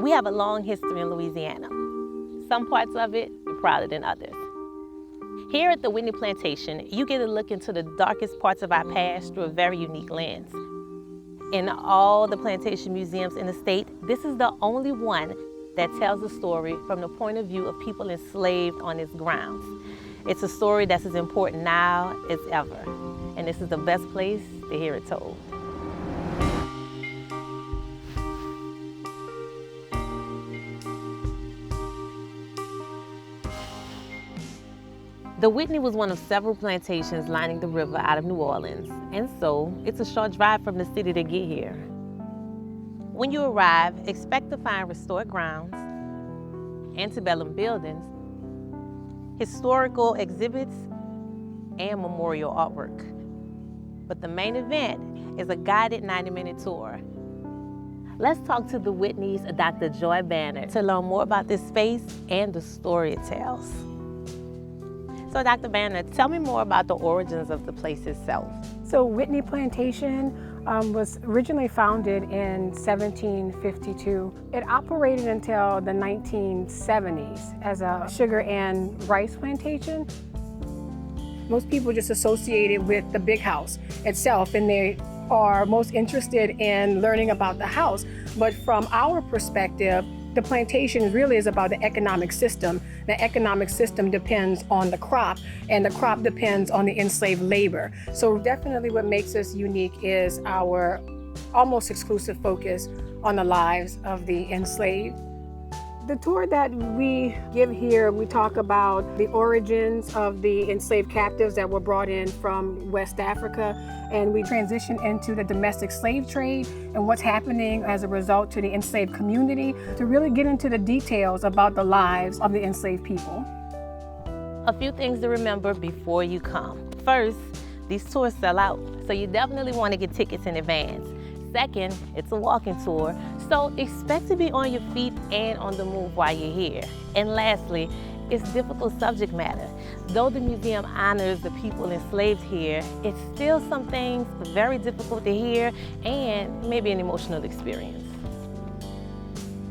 We have a long history in Louisiana. Some parts of it are prouder than others. Here at the Whitney Plantation, you get a look into the darkest parts of our past through a very unique lens. In all the plantation museums in the state, this is the only one that tells the story from the point of view of people enslaved on its grounds. It's a story that's as important now as ever, and this is the best place to hear it told. The Whitney was one of several plantations lining the river out of New Orleans, and so it's a short drive from the city to get here. When you arrive, expect to find restored grounds, antebellum buildings, historical exhibits, and memorial artwork. But the main event is a guided 90-minute tour. Let's talk to the Whitney's Dr. Joy Banner to learn more about this space and the story it tells. So Dr. Banner, tell me more about the origins of the place itself. So Whitney Plantation was originally founded in 1752. It operated until the 1970s as a sugar and rice plantation. Most people just associate it with the big house itself, and they are most interested in learning about the house. But from our perspective, the plantation really is about the economic system. The economic system depends on the crop, and the crop depends on the enslaved labor. So definitely what makes us unique is our almost exclusive focus on the lives of the enslaved. The tour that we give here, we talk about the origins of the enslaved captives that were brought in from West Africa, and we transition into the domestic slave trade and what's happening as a result to the enslaved community to really get into the details about the lives of the enslaved people. A few things to remember before you come. First, these tours sell out, so you definitely want to get tickets in advance. Second, it's a walking tour, so expect to be on your feet and on the move while you're here. And lastly, it's difficult subject matter. Though the museum honors the people enslaved here, it's still some things very difficult to hear and maybe an emotional experience.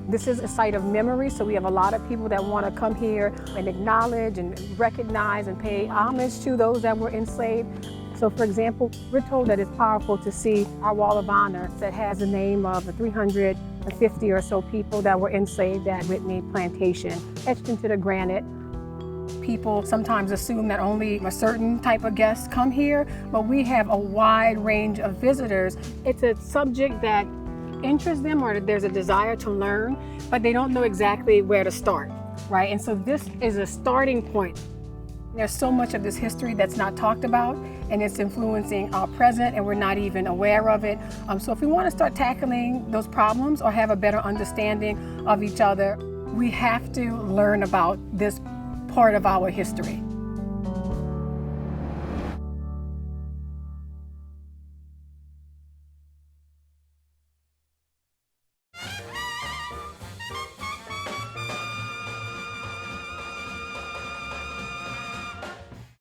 This is a site of memory, so we have a lot of people that want to come here and acknowledge and recognize and pay homage to those that were enslaved. So for example, we're told that it's powerful to see our wall of honor that has the name of the 350 or so people that were enslaved at Whitney Plantation, etched into the granite. People sometimes assume that only a certain type of guests come here, but we have a wide range of visitors. It's a subject that interests them, or there's a desire to learn, but they don't know exactly where to start, right? And so this is a starting point. There's so much of this history that's not talked about, and it's influencing our present, and we're not even aware of it. So if we want to start tackling those problems or have a better understanding of each other, we have to learn about this part of our history.